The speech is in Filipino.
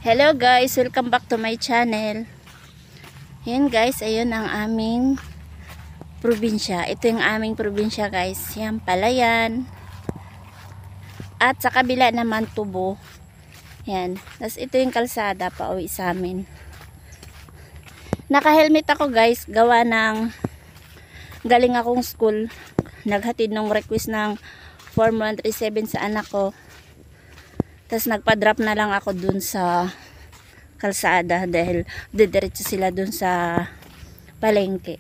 Hello guys, welcome back to my channel. Yan guys, ayun ang aming probinsya. Ito yung aming probinsya guys. Yan, Palayan. At sa kabila naman Tubo. Yan. Tapos ito yung kalsada pa uwi sa amin. Naka-helmet ako guys. Gawa ng galing akong school. Naghatid ng request ng Form 137 sa anak ko. Tapos nagpa-drop na lang ako dun sa kalsada dahil didiretso sila dun sa palengke.